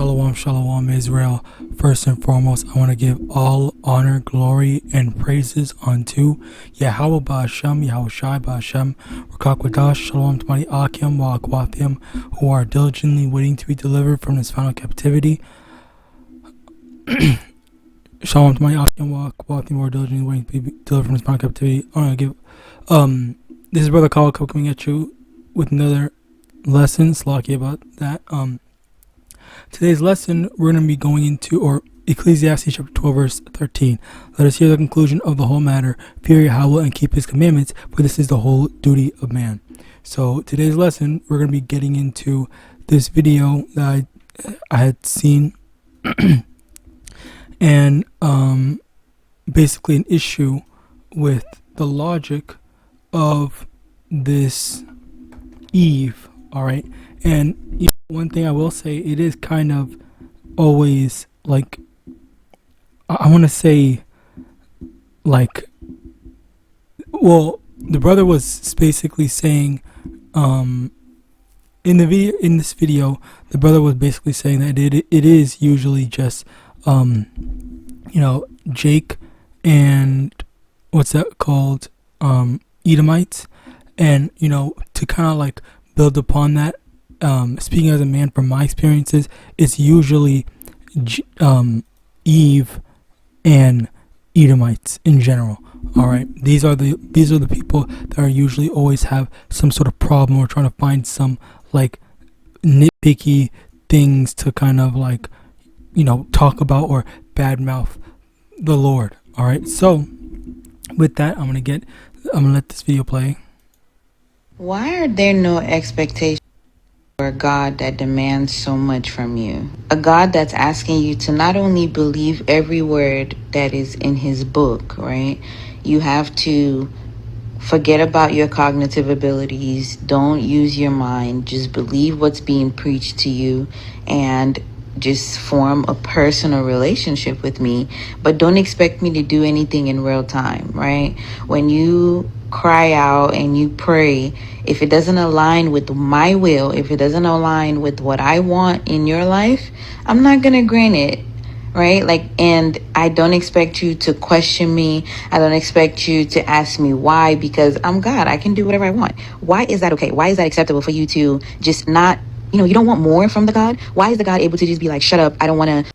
Shalom, shalom, Israel. First and foremost, I want to give all honor, glory, and praises unto YAHAWAH BaHashem, YAHAWASHI BaHashem, RICANS, Shalom to my Akim wa Akwathiam, who are diligently waiting to be delivered from this final captivity. Shalom to my Akim wa Akwathiam, who are diligently waiting to be delivered from this final captivity. I want to give, this is Brother Kyle coming at you with another lesson. Slacky about that. Today's lesson, we're going to be going into, Ecclesiastes chapter 12, verse 13. Let us hear the conclusion of the whole matter. Fear Yahweh and keep his commandments, for this is the whole duty of man. So today's lesson, we're going to be getting into this video that I had seen and basically an issue with the logic of this Eve. All right. And one thing I will say, it is kind of always like, I want to say, like, well, the brother was basically saying, in this video, the brother was basically saying that it is usually just, Jake and what's that called, Edomites, and to kind of like build upon that. Speaking as a man from my experiences, it's usually Eve and Edomites in general. All right, these are the people that are usually always have some sort of problem or trying to find some like nitpicky things to kind of like talk about or badmouth the Lord. All right, so with that, I'm gonna let this video play. Why are there no expectations for a God that demands so much from you? A God that's asking you to not only believe every word that is in his book, right? You have to forget about your cognitive abilities. Don't use your mind. Just believe what's being preached to you and just form a personal relationship with me. But don't expect me to do anything in real time, right? When you cry out and you pray, if it doesn't align with my will, if it doesn't align with what I want in your life, I'm not going to grant it, right? And I don't expect you to question me. I don't expect you to ask me why, because I'm God. I can do whatever I want. Why is that okay? Why is that acceptable for you to just not, you don't want more from the God? Why is the God able to just be like, shut up, I don't want to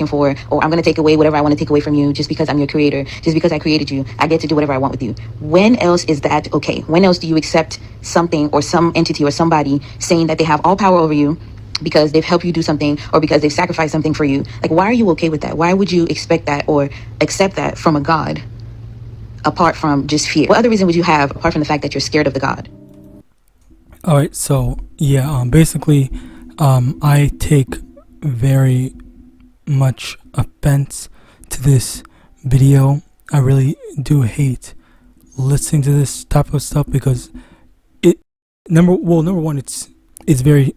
for, or I'm going to take away whatever I want to take away from you just because I'm your creator, just because I created you, I get to do whatever I want with you? When else is that okay? When else do you accept something or some entity or somebody saying that they have all power over you because they've helped you do something or because they've sacrificed something for you? Like, why are you okay with that? Why would you expect that or accept that from a God apart from just fear? What other reason would you have apart from the fact that you're scared of the God? All right, so yeah, basically, I take very much offense to this video. I really do hate listening to this type of stuff because number one, it's very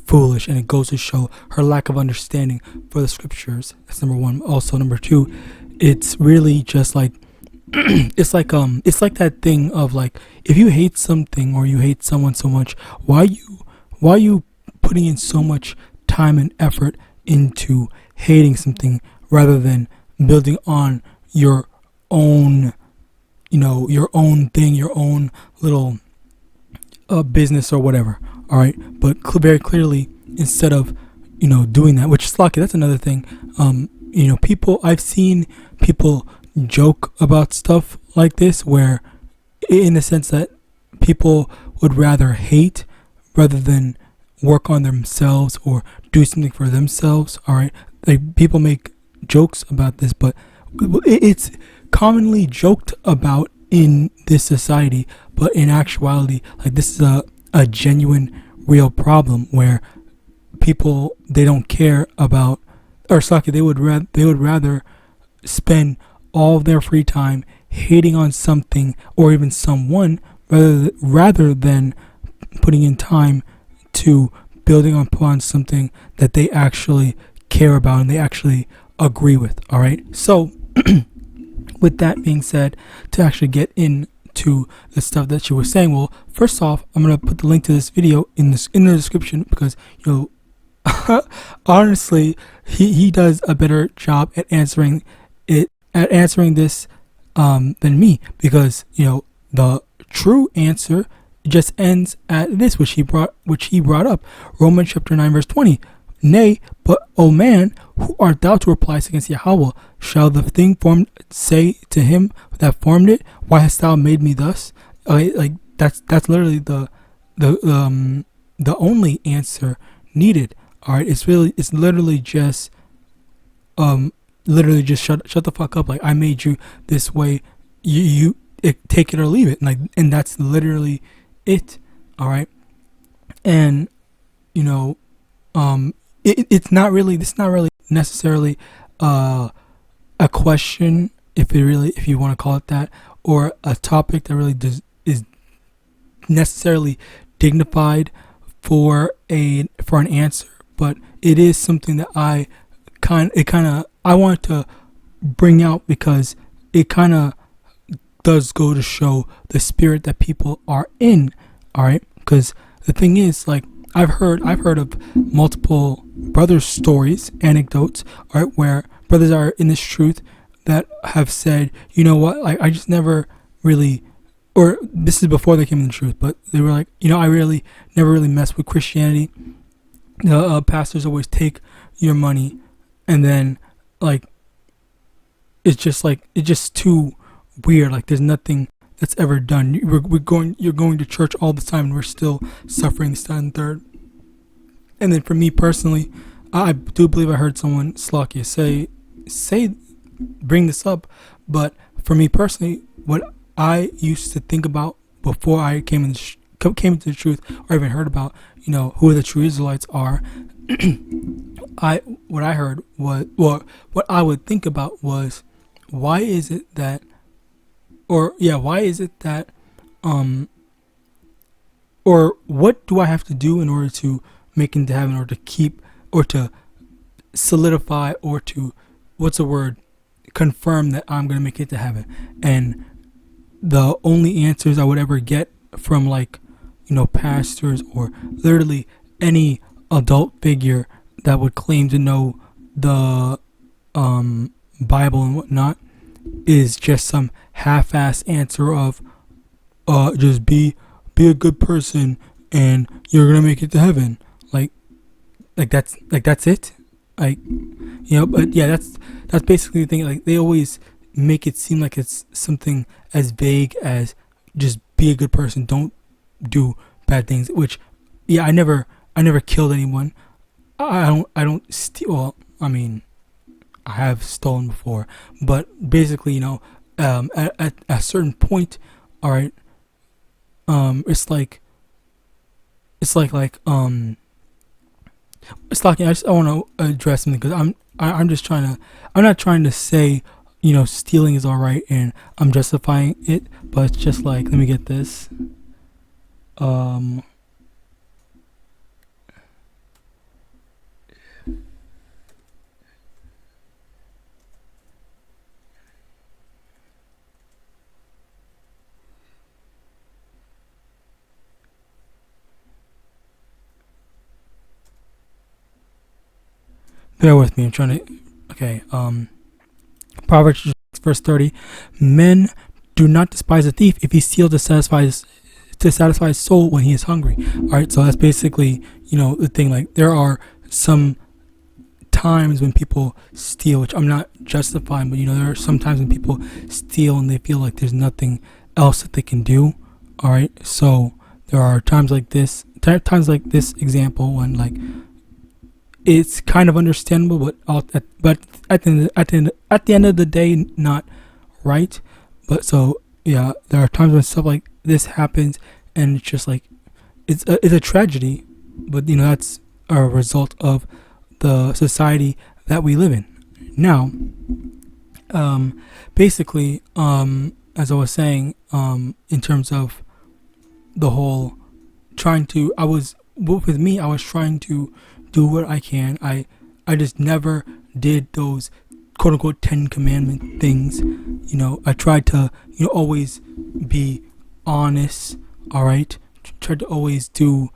foolish, and it goes to show her lack of understanding for the scriptures. That's number one. Also, number two, it's really just like it's like that thing of like, if you hate something or you hate someone so much, why are you putting in so much time and effort into hating something rather than building on your own, your own thing, your own little business or whatever. All right, but very clearly, instead of doing that, which is lucky, that's another thing. I've seen people joke about stuff like this, where in the sense that people would rather hate rather than work on themselves or do something for themselves. All right, like, people make jokes about this, but it's commonly joked about in this society. But in actuality, like, this is a genuine, real problem where people, they don't care about, or Saki, they would rather spend all of their free time hating on something or even someone rather than putting in time to building upon something that they actually care about and they actually agree with. All right, so with that being said, to actually get into the stuff that you were saying, well, first off, I'm gonna put the link to this video in the description, because honestly, he does a better job at answering this than me, because the true answer just ends at this, which he brought up, Romans chapter 9 verse 20. Nay, but O man, who art thou to reply against Yahweh? Shall the thing formed say to him that formed it, why hast thou made me thus? Like that's literally the only answer needed. All right, it's literally just shut the fuck up. Like, I made you this way, you take it or leave it. And that's literally it. All right, and it's not really necessarily a question, if you want to call it that, or a topic that really is necessarily dignified for an answer, but it is something that I want to bring out, because it kind of does go to show the spirit that people are in. All right, because the thing is, like, I've heard of multiple brothers' stories, anecdotes, all right, where brothers are in this truth that have said, you know what, like, I just never really, or this is before they came in the truth, but they were like, I really never really messed with Christianity. The pastors always take your money, and then, like, it's just too weird. Like, there's nothing that's ever done. You're going to church all the time, and we're still suffering this, that, and third. And then for me personally, I do believe I heard someone, Slakia, say bring this up, but for me personally, what I used to think about before I came into the truth, or even heard about who the true Israelites are, what I heard was, what I would think about was, why is it that or what do I have to do in order to make it into heaven, or to keep, or to solidify, or to, confirm that I'm going to make it to heaven? And the only answers I would ever get from, like, pastors, or literally any adult figure that would claim to know the Bible and whatnot, is just some half-ass answer of just be a good person and you're gonna make it to heaven. Like that's it. But yeah, that's basically the thing. Like, they always make it seem like it's something as vague as just be a good person, don't do bad things. Which, yeah, I never killed anyone. I don't steal. Well, I mean, I have stolen before, but basically, at a certain point, all right, it's like I want to address something, because I'm not trying to say, stealing is all right and I'm justifying it, but it's just like, let me get this. Bear with me. I'm trying to. Okay. Proverbs verse 30. Men do not despise a thief if he steals to satisfy his soul when he is hungry. All right. So that's basically, the thing. Like, there are some times when people steal, which I'm not justifying, but there are some times when people steal and they feel like there's nothing else that they can do. All right. So there are times like this example, when, like, it's kind of understandable, but at the end of the day, not right. But so, yeah, there are times when stuff like this happens, and it's just like, it's a tragedy, but that's a result of the society that we live in now. Basically, as I was saying, in terms of the whole I was trying to do what I can. I just never did those quote unquote 10 commandment things. I tried to always be honest. All right, tried to always do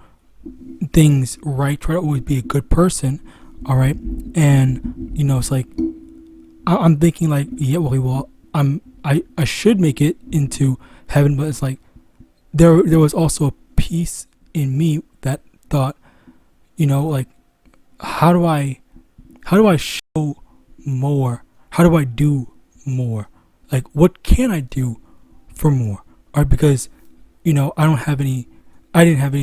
things right, try to always be a good person, all right. And it's like I'm thinking like, yeah, well, I should make it into heaven, but it's like there was also a piece in me that thought, like how do I show more? How do I do more? Like what can I do for more? All right, because I didn't have any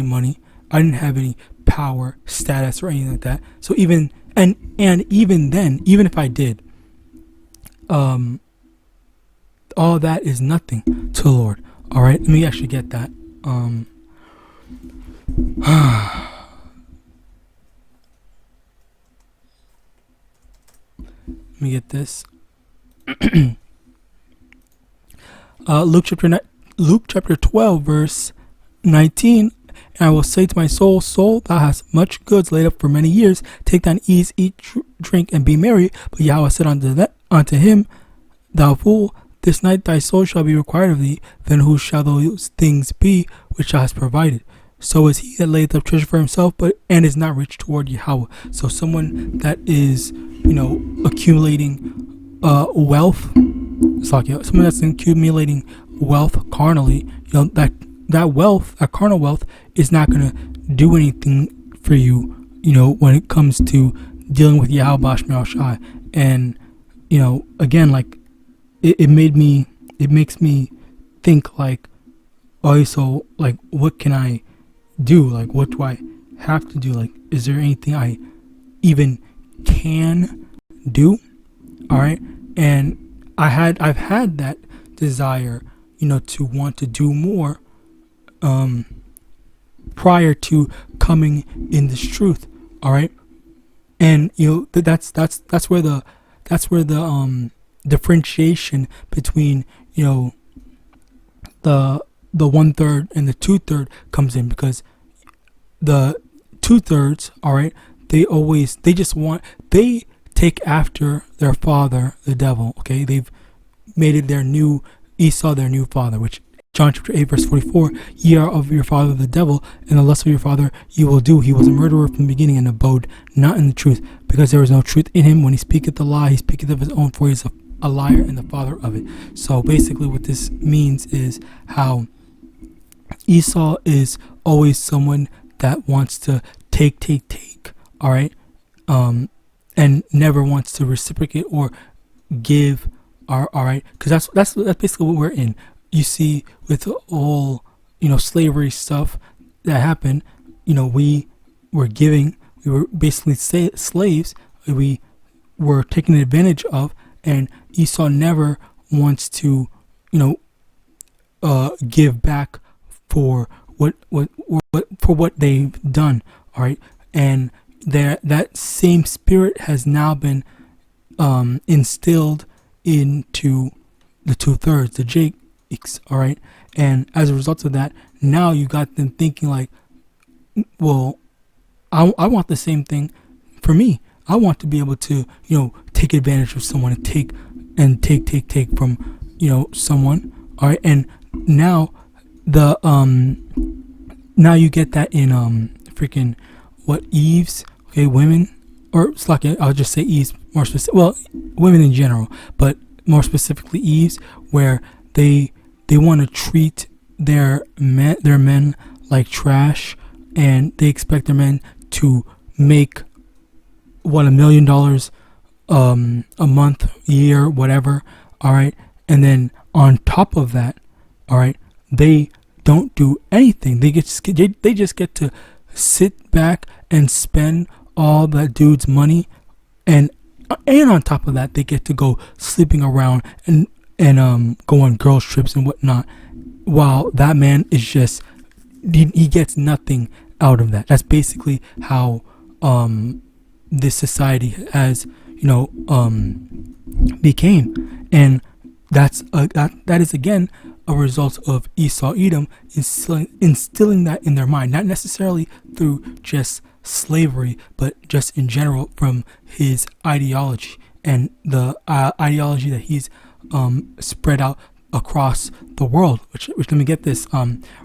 money, I didn't have any power, status, or anything like that. So even even then, even if I did, all that is nothing to the Lord. All right, let me actually get that. Let me get this. Luke chapter 12 verse 19. And I will say to my soul, soul, thou hast much goods laid up for many years. Take thine ease, eat, drink, and be merry. But Yahweh said unto him, thou fool, this night thy soul shall be required of thee. Then who shall those things be which thou hast provided? So is he that layeth up treasure for himself, and is not rich toward Yahweh. So someone that is, accumulating wealth. It's like someone that's accumulating wealth carnally. That wealth, that carnal wealth, is not gonna do anything for you. When it comes to dealing with YAHAWAH. And again, like it makes me think like, oh, so like what can I do? Like what do I have to do? Like is there anything I even can do? All right. And I've had that desire, to want to do more prior to coming in this truth. All right. And that's where the differentiation between the 1/3 and the 2/3 comes in, because the 2/3, all right, they take after their father, the devil. Okay, they've made it their new Esau, their new father, which John chapter 8 verse 44, ye are of your father the devil, and the lust of your father you will do. He was a murderer from the beginning, and abode not in the truth, because there is no truth in him. When he speaketh a lie, he speaketh of his own, for he is a liar and the father of it. So basically what this means is how Esau is always someone that wants to take, all right, and never wants to reciprocate or give, all right, because that's basically what we're in. You see, with all slavery stuff that happened, we were basically slaves. We were taken advantage of, and Esau never wants to give back for what they've done. All right, and that same spirit has now been instilled into the 2/3, the Jakes. All right, and as a result of that, now you got them thinking like, well, I want the same thing for me. I want to be able to take advantage of someone and take from someone. All right, and now the now you get that in freaking what, Eve's, okay, women, or it's like, I'll just say Eve's more specific, well, women in general, but more specifically Eve's, where they want to treat their men like trash, and they expect their men to make $1 million a month, year, whatever. All right, and then on top of that, all right, they don't do anything. They just get to sit back and spend all that dude's money, and on top of that, they get to go sleeping around and go on girls trips and whatnot, while that man is just he gets nothing out of that. That's basically how this society has became, and that is again a result of Esau Edom instilling that in their mind, not necessarily through just slavery, but just in general from his ideology and the ideology that he's spread out across the world. Which let me get this.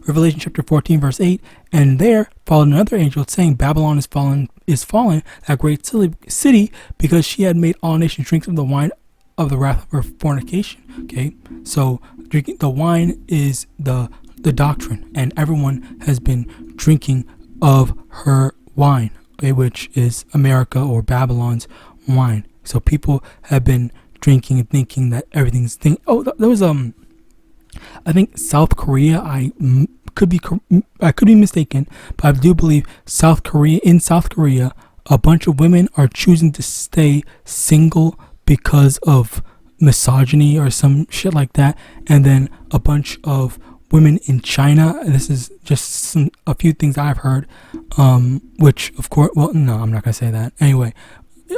Revelation chapter 14 verse 8, and there followed another angel saying, Babylon is fallen, that great city, because she had made all nations drink of the wine of the wrath of her fornication. Okay, so drinking the wine is the doctrine, and everyone has been drinking of her wine, okay, which is America or Babylon's wine. So people have been drinking and thinking that everything's there was I think South Korea. I could be mistaken, but I do believe South Korea, a bunch of women are choosing to stay single because of misogyny or some shit like that, and then a bunch of women in China, and this is just a few things I've heard, which of course, well, no, I'm not gonna say that. Anyway,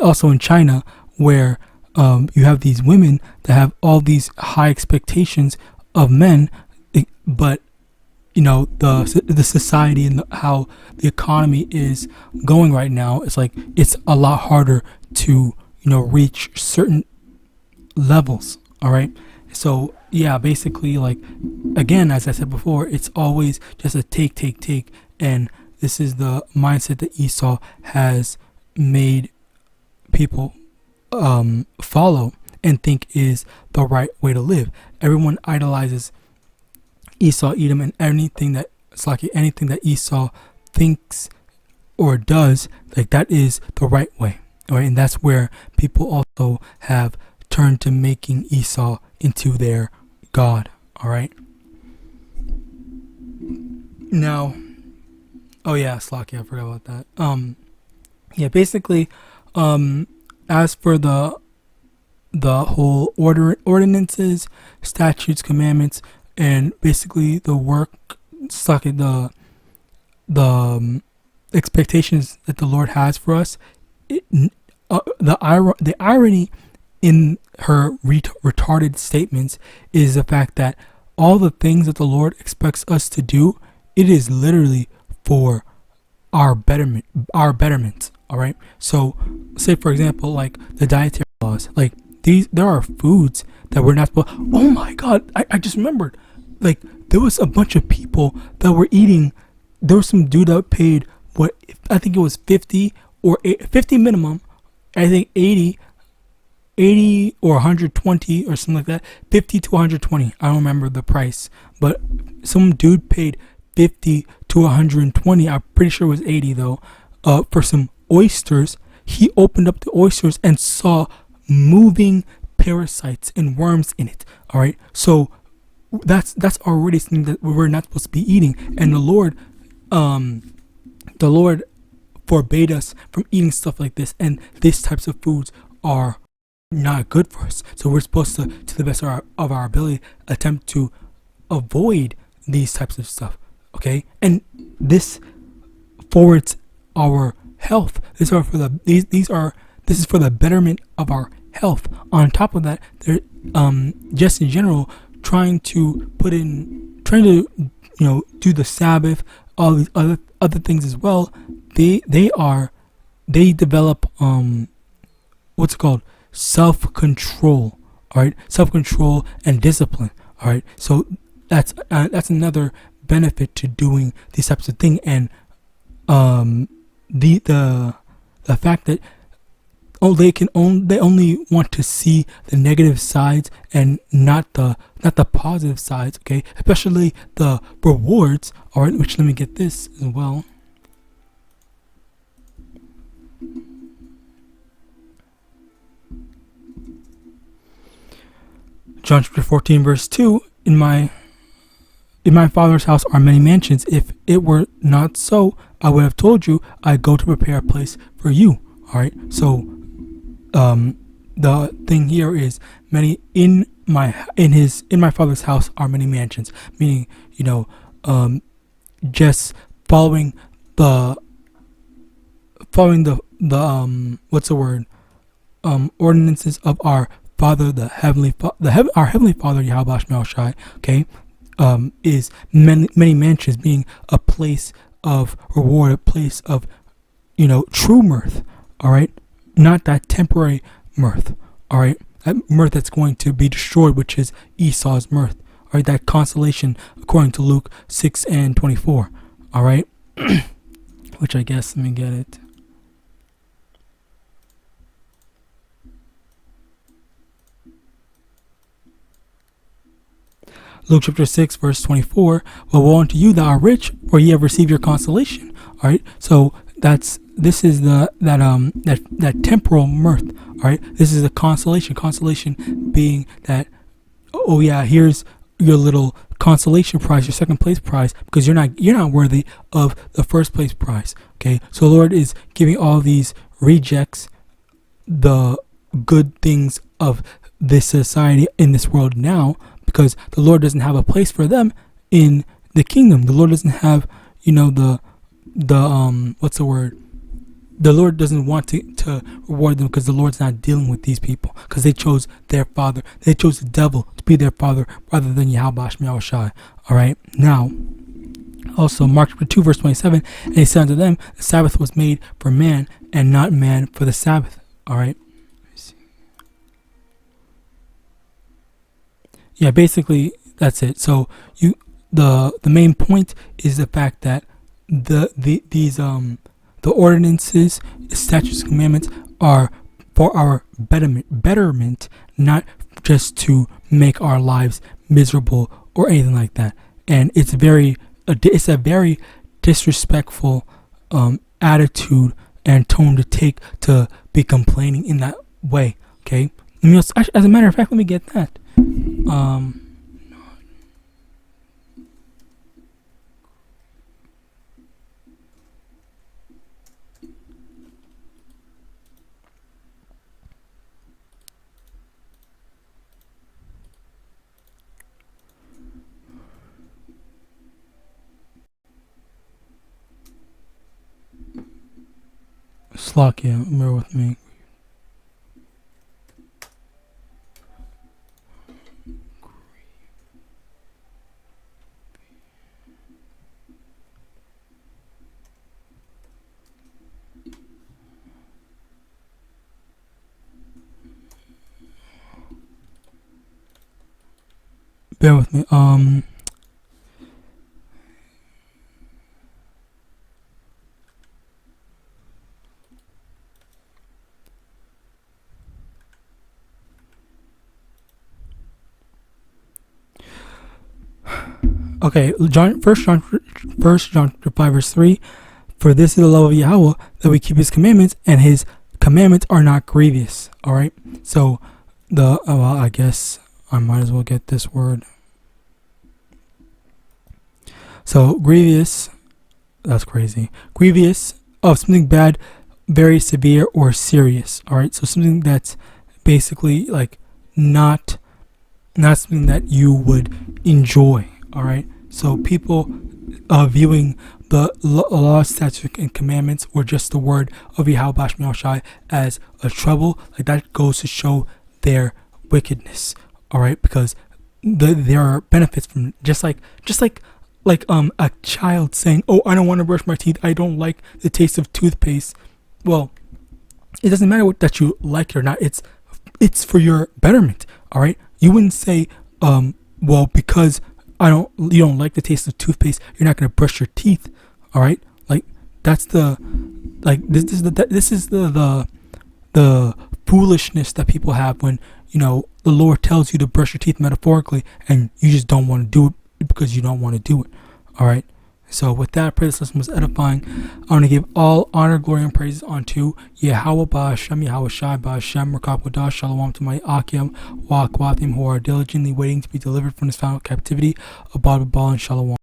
also in China, where you have these women that have all these high expectations of men, but the society and how the economy is going right now, it's like it's a lot harder to reach certain levels. All right, so yeah, basically, like, again, as I said before, it's always just a take, and this is the mindset that Esau has made people follow and think is the right way to live. Everyone idolizes Esau, Edom, and anything that Esau thinks or does, like, that is the right way. All right, and that's where people also have turned to making Esau into their God. All right. Now, oh yeah, Slocky, I forgot about that. Yeah, basically, as for the whole ordinances, statutes, commandments, and basically the work, the expectations that the Lord has for us, the irony in her retarded statements is the fact that all the things that the Lord expects us to do, it is literally for our betterment. All right. So, say for example, like the dietary laws, like there are foods that we're not supposed. Oh my God! I just remembered. Like, there was a bunch of people that were eating. There was some dude that paid what I think it was 50 minimum. I think 80 or 120 or something like that. 50 to 120. I don't remember the price, but some dude paid 50 to 120. I'm pretty sure it was 80 though. For some oysters. He opened up the oysters and saw moving parasites and worms in it. All right, so that's already something that we're not supposed to be eating, and the Lord forbade us from eating stuff like this, and these types of foods are not good for us. So we're supposed to the best of our ability, attempt to avoid these types of stuff. Okay, and this forwards our health. This is for the betterment of our health. On top of that, they're just in general trying to do the Sabbath, all these other things as well. They develop what's it called, self-control. All right, self-control and discipline. All right, so that's another benefit to doing these types of things. And the fact that they only want to see the negative sides and not the positive sides. Okay, especially the rewards. All right, which, let me get this as well. John chapter 14 verse 2, in my Father's house are many mansions. If it were not so, I would have told you, I go to prepare a place for you. All right, so the thing here is many in my Father's house are many mansions, meaning just following the what's the word, ordinances of our Father, our heavenly Father, YAHAWAH, okay, is many mansions, being a place of reward, a place of true mirth. All right, not that temporary mirth. All right, mirth that's going to be destroyed, which is Esau's mirth. All right, that consolation according to Luke 6:24. All right, which I guess, let me get it. Luke chapter 6 verse 24. Well, woe unto you that are rich, for ye have received your consolation. All right, so this is that temporal mirth. All right, this is the consolation. Consolation being that, oh yeah, here's your little consolation prize, your second place prize, because you're not worthy of the first place prize. Okay, so the Lord is giving all these rejects the good things of this society in this world now, because the Lord doesn't have a place for them in the kingdom. The Lord doesn't have, the what's the word? The Lord doesn't want to reward them, because the Lord's not dealing with these people, because they chose their father. They chose the devil to be their father rather than YAHAWAH. All right. Now, also Mark chapter 2 verse 27, and he said unto them, the Sabbath was made for man, and not man for the Sabbath. All right. Yeah, basically that's it. So the main point is the fact that the ordinances, statutes, and commandments are for our betterment, not just to make our lives miserable or anything like that. And it's a very disrespectful attitude and tone to take, to be complaining in that way. Okay, as a matter of fact, let me get that. Slovakia, bear with me. Bear with me. Okay, First John 5 verse 3. For this is the love of Yahweh, that we keep His commandments, and His commandments are not grievous. All right. So I guess I might as well get this word. So grievous, that's crazy. Grievous of something bad, very severe or serious. All right. So something that's basically like not something that you would enjoy. All right. So people viewing the law, statutes, and commandments, or just the word of Yahawadah as a trouble, like that goes to show their wickedness. All right, because there are benefits from just like a child saying, "Oh, I don't want to brush my teeth. I don't like the taste of toothpaste." Well, it doesn't matter that you like it or not. It's for your betterment. All right, you wouldn't say, well, because you don't like the taste of toothpaste, you're not going to brush your teeth. All right, like that's this is the foolishness that people have when the Lord tells you to brush your teeth metaphorically, and you just don't want to do it because you don't want to do it. All right. So with that, I pray this lesson was edifying. I want to give all honor, glory, and praises unto Yahawah, Ba'ashem, Yahawashi, Ba'ashem, Rakawadah, Shalom to my Akim, Wa Kwatim, who are diligently waiting to be delivered from this final captivity of Babylon, Shalom.